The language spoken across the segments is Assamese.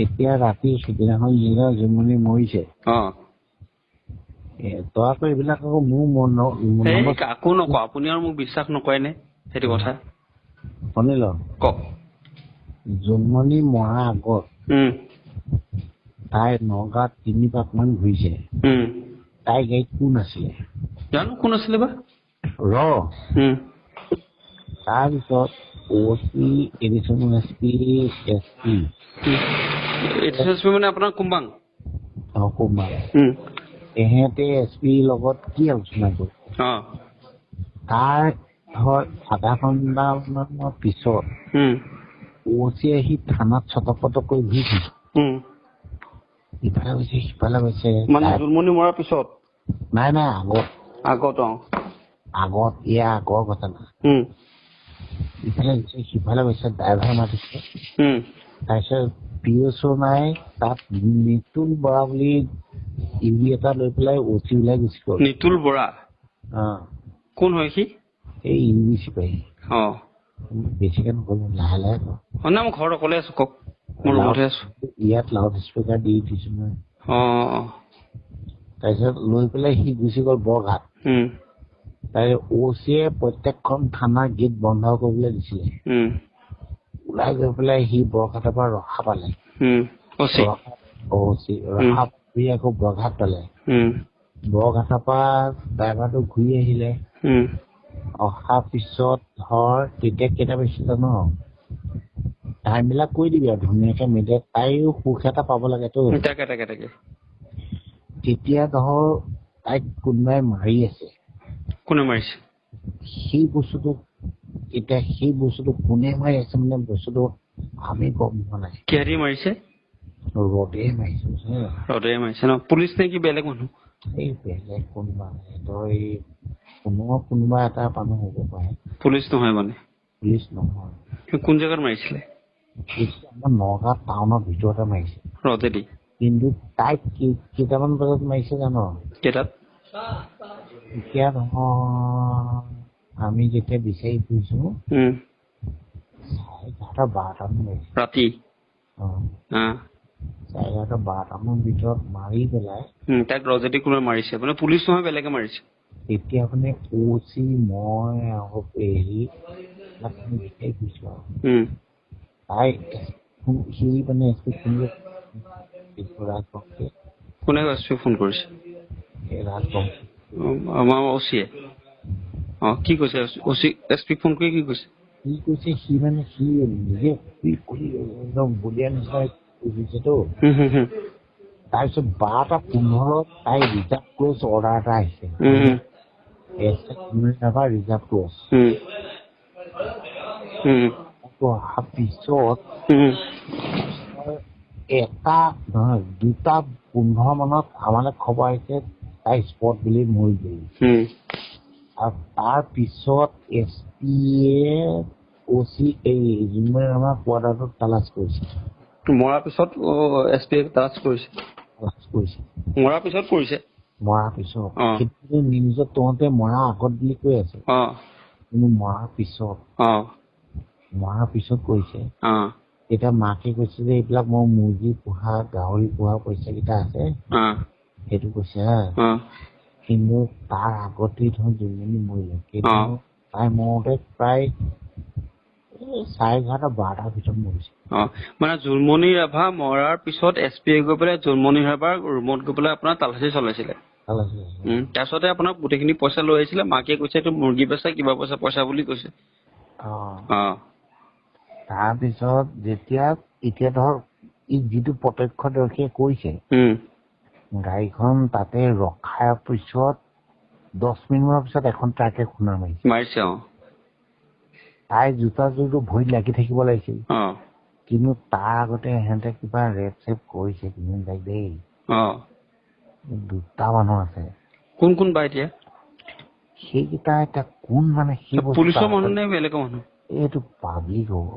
এতিয়া ৰাতি সিদিনাখন যিদিনা জুমনি মৰিছে তই আকৌ এইবিলাক আকৌ মোৰ কাকো নকওঁ, আপুনি আৰু মোক বিশ্বাস নকৰে নে সেইটো কথা? শুনিল কওক। জুমনি মৰা আগত তাই নগাঁৱত 3 পাক মান ঘূৰিছে। তাই গাড়ীত কোন আছিলে জানো, কোন আছিলে বা? তাৰপিছত OC এডিশ্যনেল SP মানে আপোনাৰ কুম্বাং এহেঁতে SP লগত কি আলোচনা কৰিছে তাৰ আধা ঘণ্টামানৰ পিছত OC আহি থানাত ছটপট কৰি ঘূৰিছে। ইফালে গৈছে সিফালে গৈছে মানে জুলমনি মৰাৰ পিছত? নাই আগত ইয়াৰ আগৰ ঘটনা। ইফালে গৈছে সিফালে গৈছে, ড্ৰাইভাৰ মাতিছে। তাৰপিছত PSO নাই তাত নিতুল বৰা বুলি ইউৰি এটা লৈ পেলাই OC ওলাই গুচি গ'ল। নিতুল বৰা কোন হয় সি? এই ইউৰি চিপাহী। বেছিকে নকলো, লাহে লাহে না মই ঘৰত অকলে আছো, কওক। মই ৰুমতে আছো। ইয়াত লাউড স্পিকাৰ দি দিছো নহয়। তাৰপিছত লৈ পেলাই সি গুচি গ'ল বৰঘাট। তাৰপিছত OCয়ে প্ৰত্যেকখন থানাৰ গেট বন্ধ কৰিবলৈ দিছিলে। ওলাই গৈ পেলাই সি বৰঘাটৰ পৰা ৰখা পালে। ৰখা আকৌ বৰঘাট পালে। বৰঘাটৰ পৰা ড্ৰাইভাৰটো ঘূৰি আহিলে। অহাৰ পিছত ধৰ তেতিয়া কেইটা পাইছিল জানো? টাইম বিলাক কৈ দিবি আৰু ধুনীয়াকে মিলে, তাইও সুখ এটা পাব লাগেতো। তেতিয়া ধৰ তাইক কোনোবাই মাৰি আছে। কোনে মাৰিছে? সেই বস্তুটো কোনে মাৰি আছে মানে বস্তুটো আমি গম পোৱা নাই। কিহেদি মাৰিছে? ৰডে মাৰিছে ন? পুলিচ নে কি বেলেগ মানুহ? এই বেলেগ কোনোবা তই কোনোবা এটা মানুহ হ'ব পাৰে। পুলিচ নহয় মানে? পুলিচ নহয়। কোন জেগাত মাৰিছিলে? আমাৰ নগাঁও টাউনৰ ভিতৰতে মাৰিছে। ৰডেদি? কিন্তু তাইক কেইটামান বজাত মাৰিছে জানো? কেইটাত? এতিয়া নহয়, আমি যেতিয়া বিচাৰি ফুৰিছো 11:30 মান মাৰিছে ৰাতি। 11:30 মান ভিতৰত মাৰি পেলাই তাইক ৰজেদি কোনে মাৰিছে? মানে পুলিচ নহয়, বেলেগে মাৰিছে? তেতিয়া মানে OC মই বিচাৰি ফুৰিছো আৰু তাই সি মানে কোনে SP ফোন কৰিছে? আমাৰ OCয়ে? কি কৈছে SP ফোন কৰি? কি কৈছে? কি কৈছে সি মানে সি নিজে একদম বলিয়া নিচিনা বুজিছেতো। তাৰপিছত 12:15 তাই ৰিজাৰ্ভ ক্লজ অৰ্ডাৰ এটা আহিছে। ৰিজাৰ্ভ ক্লজ অহাৰ পিছত 2:15 মানত আমালৈ খবৰ আহিছে তাই স্পট বুলি মৰি গ'ল। আৰু তাৰ পিছত SPয়ে OC এই জুমনি আমাৰ কোৱাৰ্টাৰটোত তালাচ কৰিছে। মৰাৰ পিছত SP তালাচ কৰিছে? মৰাৰ পিছত কৰিছে? মৰাৰ পিছত কিন্তু নিউজত তহঁতে মৰা আগত বুলি কৈ আছে। কিন্তু মৰাৰ পিছত কৰিছে। এতিয়া মাকে কৈছে যে এইবিলাক মই মুৰ্গী পোহা গাহৰি পোহা পইচা কেইটা আছে সেইটো কৈছে হা। কিন্তু তাৰ আগতেই ধৰ জুমনি মৰিলে। তাই মৰোতে প্ৰায় 11:30-12টাৰ ভিতৰত মৰিছে। মানে জুলমনি ৰাভা মৰাৰ পিছত SP গৈ পেলাই জুলমনি ৰাভাৰ ৰুমত গৈ পেলাই আপোনাৰ তালাচী চলাইছিলে? তাৰপিছতে আপোনাক গোটেইখিনি পইচা লৈ আহিছিলে। মাকে কৈছে এইটো মুৰ্গী বেচা কিবা পইচা বুলি কৈছে। তাৰপিছত এতিয়া ধৰ যিটো প্ৰত্যক্ষদৰ্শীয়ে কৈছে গাড়ীখন তাতে ৰখাৰ পিছত 10 মিনিটৰ পিছত এখন ট্ৰাকে খুন্দা মাৰিছে। তাই জোতাযোৰটো ভৰিত লাগি থাকিব লাগিছিল। কিন্তু তাৰ আগতে সিহঁতে কিবা ৰেপ চেপ কৰিছে কিন্তু দেই। 2টা মানুহ আছে। কোন বা এতিয়া? সেইকেইটা এতিয়া কোন মানে পুলিচৰ মানুহ নে বেলেগৰ মানুহ? এইটো পাব্লিক হ'ব।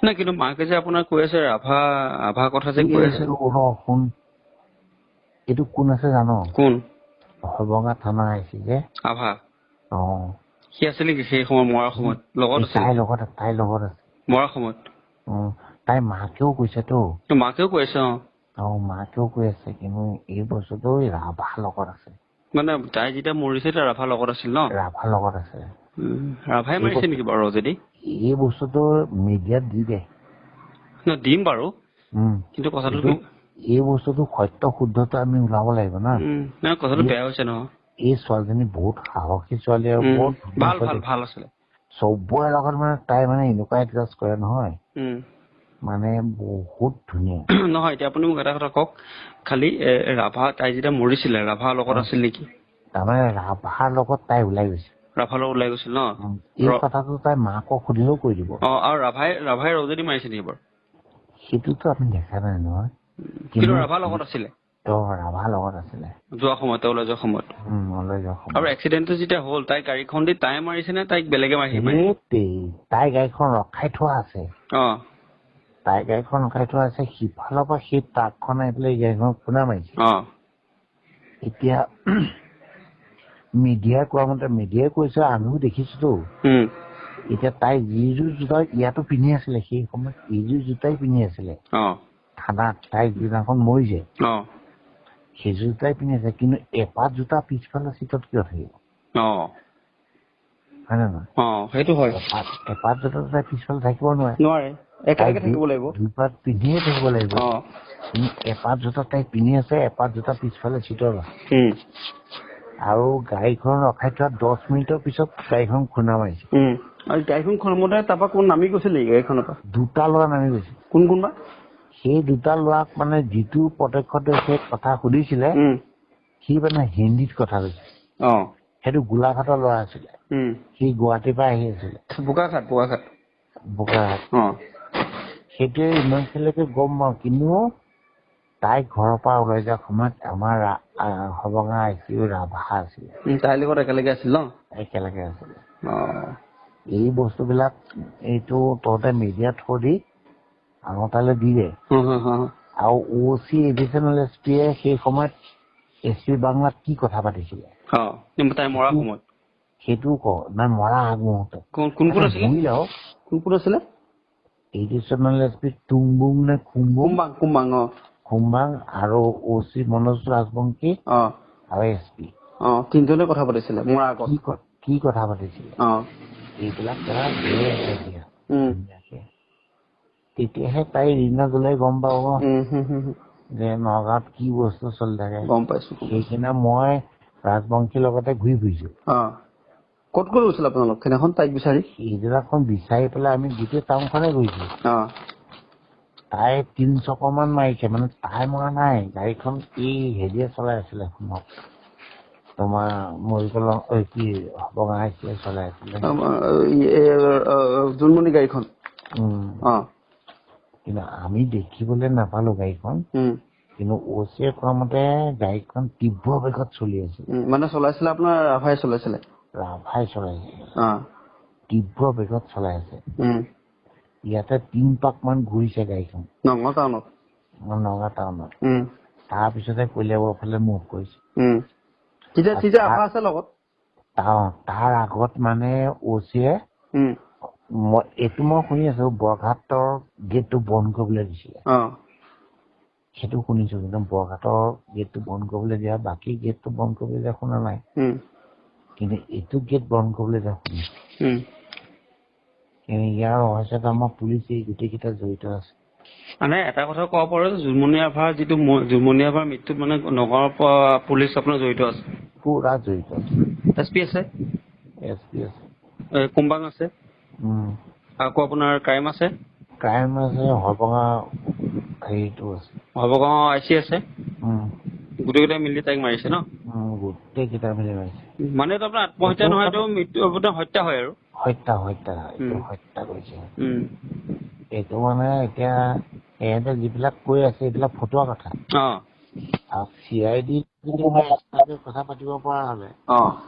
নাই কিন্তু মাকে যে আপোনাৰ কৈ আছে ৰাভা কথা যে কৈ আছে। শুন, এইটো কোন আছে জানো? কোন? হৰবঙা থানা আহিছে যে আভা। সি আছে নেকি সেই সময় মৰাৰ সময়ত? লগত আছে? তাইৰ লগত আছে। মৰাৰ সময়ত? তাই মাকেও কৈছেতো মাকেও কৈ আছে মাকেও কৈ আছে কিন্তু এই বস্তুটো ৰাভাৰ লগত আছে মানে তাই যেতিয়া মৰিছে তাই ৰাভাৰ লগত আছিল ন ৰাভাৰ লগত আছে ৰাভাই মাৰিছে নেকি বাৰু যদি এই বস্তুটো মিডিয়াত দি দে দিম বাৰু কিন্তু কথাটো এই বস্তুটো সত্য শুদ্ধটো আমি ওলাব লাগিব না কথাটো বেয়া হৈছে নহয় এই ছোৱালীজনী বহুত সাহসী ছোৱালী আৰু বহুত ভাল আছিলে চবৰে লগত মানে তাই মানে এনেকুৱা এডজাষ্ট কৰে নহয় মানে বহুত ধুনীয়া নহয় এতিয়া আপুনি মোক এটা কথা কওক খালি ৰাভা তাই যেতিয়া মৰিছিলে ৰাভাৰ লগত আছিল নেকি তাৰমানে ৰাভাৰ লগত তাই ওলাই গৈছে ৰাভাৰ লগত ওলাই গৈছিল ন এই কথাটো তাই মাকক সুধিলেও কৈ দিব আৰু ৰাভাই ৰজনী মাৰিছে নেকি বাৰু সেইটোতো আমি দেখা নাই নহয় কিন্তু ৰাভাৰ লগত আছিলে ৰাভাৰ লগত আছিলে যোৱা সময়ত ওলাই যোৱা সময়ত আৰু এক্সিডেণ্টটো যেতিয়া হ'ল তাই গাড়ীখন দি তাই মাৰিছে নে তাইক বেলেগে মাৰিছে তাই গাড়ীখন ৰখাই থোৱা আছে তাই গাড়ীখন ৰখাই থোৱা আছে সিফালৰ পৰা সেই ট্ৰাকখন আহি পেলাই এই গাড়ীখন খুন্দা মাৰিছে এতিয়া মিডিয়াই কোৱা মতে মিডিয়াই কৈছে আমিও দেখিছোতো এতিয়া তাই যিযোৰ জোতা ইয়াতো পিন্ধি আছিলে সেই সময়ত এইযোৰ জোতাই পিন্ধি আছিলে থানাত তাই যিদিনাখন মৰিছে সেইযোৰ জোতাই পিন্ধি আছে কিন্তু এপাত জোতা পিছফালৰ চিটত কিয় থাকিব হয় নে নহয় সেইটো হয় এপাত জোতা তাই পিছফালে থাকিব নোৱাৰে একেলগে থাকিব লাগিব দুপাত পিন্ধিয়ে থাকিব লাগিব কিন্তু এপাত জোতা তাই পিন্ধি আছে এপাত জোতা পিছফালে চিটত আৰু গাড়ীখন ৰখাই থোৱা 10 মিনিটৰ পিছত গাড়ীখন খুন্দা মাৰিছে আৰু গাড়ীখন খুন্দোতে তাৰপৰা কোন নামি গৈছিল নেকি গাড়ীখনৰ পৰা দুটা ল'ৰা নামি গৈছে কোনবা সেই দুটা ল'ৰাক মানে যিটো প্ৰত্যক্ষদৰ্শীয়ে কথা সুধিছিলে সি মানে হিন্দীত কথা কৈছে সেইটো গোলাঘাটৰ ল'ৰা আছিলে সি গুৱাহাটীৰ পৰা আহি আছিলে বোকাঘাট সেইটোৱে ইমানখিনিলৈকে গম পাওঁ কিন্তু তাই ঘৰৰ পৰা ওলাই যোৱাৰ সময়ত আমাৰ হবঙা ICU ৰাভা আছিলে তাইৰ লগত একেলগে আছিল ন একেলগে আছিলে এই বস্তুবিলাক এইটো তহঁতে মিডিয়াত থৈ দি আমাৰ তালৈ দি দে আৰু OC এডিচনেল SPয়ে সেই সময়ত SP বাংলাত কি কথা পাতিছিলে তাই মৰা সময়ত সেইটো ক নাই মৰা আগমুহূৰ্তত কোন আছিলে এডিচনেল SP টুংবুং নে খুম্বাং আৰু OC মনোজ ৰাজবংশী আৰু SP তিনিজনে কথা পাতিছিলে মৰা আগত কি কথা পাতিছিলে এইবিলাক তেতিয়াহে তাই ৰীনা জলাই গম পাব যে নগাঁৱত কি বস্তু চলি থাকে গম পাইছো সেইদিনা মই ৰাজবংশীৰ লগতে ঘূৰি ফুৰিছো ক'ত গৈছিল আপোনালোক সেইদিনাখন তাইক বিচাৰি সেইদিনাখন বিচাৰি পেলাই আমি গোটেই টাউনখনে ঘূৰিছো তাই 3 চকৰমান মাৰিছে মানে তাই মৰা নাই গাড়ীখন এই হেৰিয়ে চলাই আছিলে তোমাৰ মৰিকলং কি হবঙা ICয়ে চলাই আছিলে জোনমণি গাড়ীখন কিন্তু আমি দেখিবলৈ নাপালো গাড়ীখন কিন্তু OCয়ে কোৱা মতে গাড়ীখন তীব্ৰ বেগত চলি আছিল মানে চলাইছিলে আপোনাৰ ৰাভাই চলাইছে তীব্ৰ বেগত চলাই আছে ইয়াতে 3 পাক মান ঘূৰিছে গাড়ীখন নগাঁও টাউনত তাৰপিছতে কলিয়াবৰ ফালে মুখ কৰিছে তাৰ আগত মানে OCয়ে এইটো মই শুনি আছো বৰঘাটৰ গেটটো বন্ধ কৰিবলৈ দিছিলে সেইটো শুনিছো কিন্তু বৰঘাটৰ গেটটো বন্ধ কৰিবলৈ দিয়া বাকী গেটটো বন্ধ কৰিবলৈ দিয়া শুনা নাই কিন্তু এইটো গেট বন্ধ কৰিবলৈ দিয়া শুনিছো কিন্তু ইয়াৰ ৰহস্যত আমাৰ পুলিচ এই গোটেইকেইটা জড়িত আছে মানে এটা কথা ক'ব পাৰো জোনমণি ৰাভাৰ যিটো জোনমণি ৰাভাৰ মৃত্যুত মানে নগাঁৱৰ পৰা পুলিচ আপোনাৰ জড়িত আছে পুৰা জড়িত আছে SP আছে কুম্বাং আছে আকৌ আপোনাৰ ক্ৰাইম আছে হবঙা হেৰিটো আছে হবগাঁও IC আছে গোটেইকেইটাই মিলি তাইক মাৰিছে ন গোটেইকেইটা মিলি মাৰিছে মানে এইটো আপোনাৰ আত্মহত্যা নহয় এইটো মৃত্যু আপোনাৰ হত্যা হয় আৰু হত্যা কৰিছে এইটো মানে এতিয়া এহেঁতে যিবিলাক কৈ আছে এইবিলাক ফটোৱা কথা আৰু CID কথা পাতিব পৰা হলে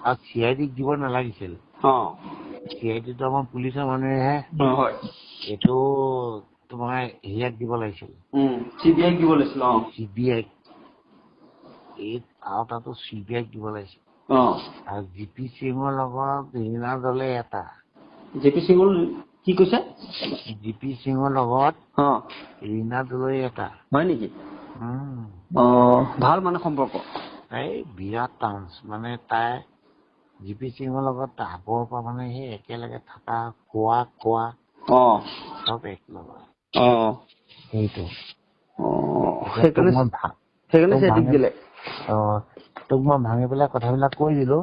আৰু CID দিব নালাগিছিল CIDটো আমাৰ পুলিচৰ মানুহেহে এইটো তোমাৰ হেৰিয়াক দিব লাগিছিল CBI দিব লাগিছিল CBI আৰু তাতো CBI দিব লাগিছিল আৰু GP সিঙৰ লগত ৰীনা দলে এটা JP সিঙৰ কি কৈছে জিপি সিঙৰ লগত অ ৰীনা দলৈ এটা হয় নেকি অ ভাল মানে সম্পৰ্ক এই বিৰাট টান্স মানে তাই জিপি সিঙৰ লগত আগৰ পৰা মানে সেই একেলগে থকা খোৱা অ চব এক লগত অ সেইটো সেইকাৰণে চেটিক দিলে তোক মই ভাঙি পেলাই কথাবিলাক কৈ দিলো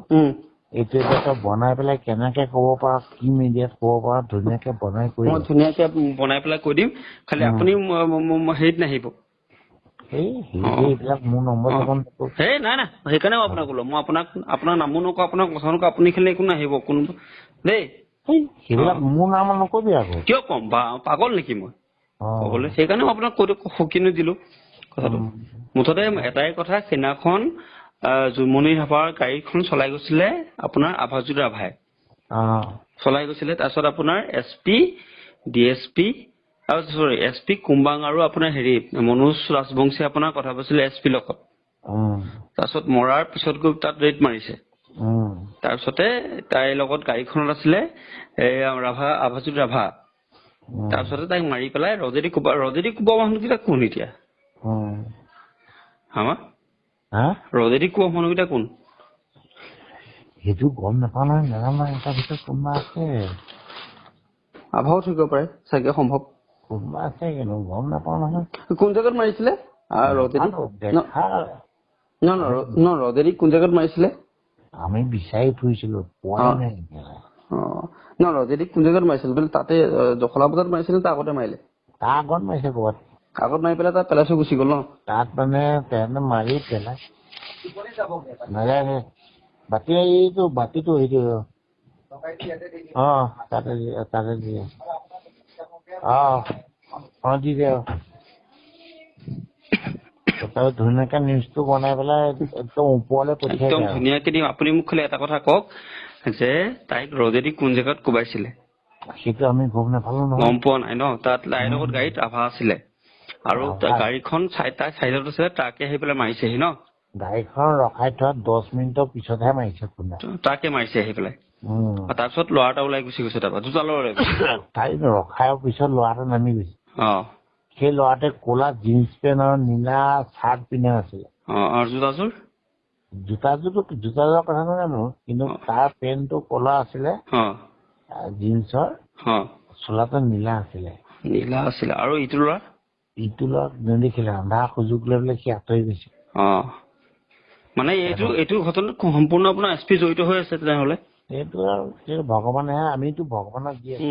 এইটো এতিয়া তই বনাই পেলাই কেনেকে কব পাৰ কি মিডিয়াত কব পাৰ ধুনীয়াকে বনাই কৈ মই ধুনীয়াকে বনাই পেলাই কৈ দিম খালি আপুনি হেৰিত নাহিব এইবিলাক মোৰ নম্বৰ নাই নাই সেইকাৰণে আপোনাক ক'লো মই আপোনাৰ নামো নকওঁ আপোনাক কথা নকওঁ আপুনি খালি একো নাহিব কোনো দেই সেইবিলাক মোৰ নাম নকবি আকৌ কিয় কম পাগল নেকি মই ক'বলৈ সেইকাৰণে মই আপোনাক সকিনো দিলো কথাটো মুঠতে এটাই কথা সেইদিনাখন জুমনি ৰাভাৰ গাড়ীখন চলাই গৈছিলে আপোনাৰ আভাজুৰ ৰাভাই চলাই গৈছিলে তাৰপিছত আপোনাৰ SP DSP আৰু SP কুম্বাং আৰু আপোনাৰ হেৰি মনোজ ৰাজবংশী আপোনাৰ কথা কৈছিলে SP লগত তাৰপিছত মৰাৰ পিছত গৈ তাত ৰেড মাৰিছে তাৰপিছতে তাইৰ লগত গাড়ীখনত আছিলে আভাজুৰ ৰাভা তাৰপিছতে তাইক মাৰি পেলাই ৰজেদি কোবা মানুহকেইটা কোন এতিয়া ৰজেদি কোৱা মানুহকেইটা কোন সেইটো গম নাপাওঁ নহয় নাজানো এটা ভিতৰত কোনোবা আছে আভাও থাকিব পাৰে চাগে সম্ভৱ কোনোবা আছে কিন্তু গম নাপাওঁ নহয় কোন জেগাত মাৰিছিলে ৰজেদি কোন জেগাত মাৰিছিলে আমি বিচাৰি ফুৰিছিলো পোৱাই নাই ৰজেদি কোন জেগাত মাৰিছিল বোলে তাতে জখলা বজাত মাৰিছিলে তাৰ আগতে মাৰিলে তাৰ আগত মাৰিছে ক'ৰবাত আগত মাৰি পেলাই তাত পেলাই থৈ গুচি গ'ল ন তাত মানে তেনে মাৰি পেলাই নাজানে বাতিটো সেইটো তাতে দিয়ে দি দে ধুনীয়াকে নিউজটো বনাই পেলাই একদম ওপৰলৈ পঠিয়াই একদম ধুনীয়াকে দিম আপুনি মোক খালি এটা কথা কওক যে তাইক ৰজেদি কোন জেগাত কোবাইছিলে সেইটো আমি গম নাপালো নহয় গম পোৱা নাই ন তাত লাইৰ লগত গাড়ীত আভা আছিলে আৰু গাড়ীখন তাই চাইডত আছিলে ট্ৰাকে আহি পেলাই মাৰিছেহি ন গাড়ীখন ৰখাই থোৱা 10 মিনিটৰ পিছতহে মাৰিছে কোনে ট্ৰাকে মাৰিছে আহি পেলাই তাৰপিছত ল'ৰা এটা ওলাই গুচি গৈছে তাৰপৰা দুটা ল'ৰা তাই ৰখাৰ পিছত ল'ৰাটো নামি গৈছে সেই ল'ৰাটোৱে ক'লা জিন্স পেণ্ট আৰু নীলা চাৰ্ট পিন্ধা আছিলে আৰু জোতাযোৰৰ কথা নাজানো কিন্তু তাৰ পেণ্টটো ক'লা আছিলে জিন্সৰ চোলাটো নীলা আছিলে আৰু ইটো ল'ৰা নেদেখিলে আন্ধাৰ সুযোগ লৈ পেলাই সি আঁতৰি গৈছে মানে এইটো ঘটনাত সম্পূৰ্ণ আপোনাৰ SP জড়িত হৈ আছে তেনেহলে এইটো আৰু ভগৱানেহে আমিতো ভগৱানক দি আছো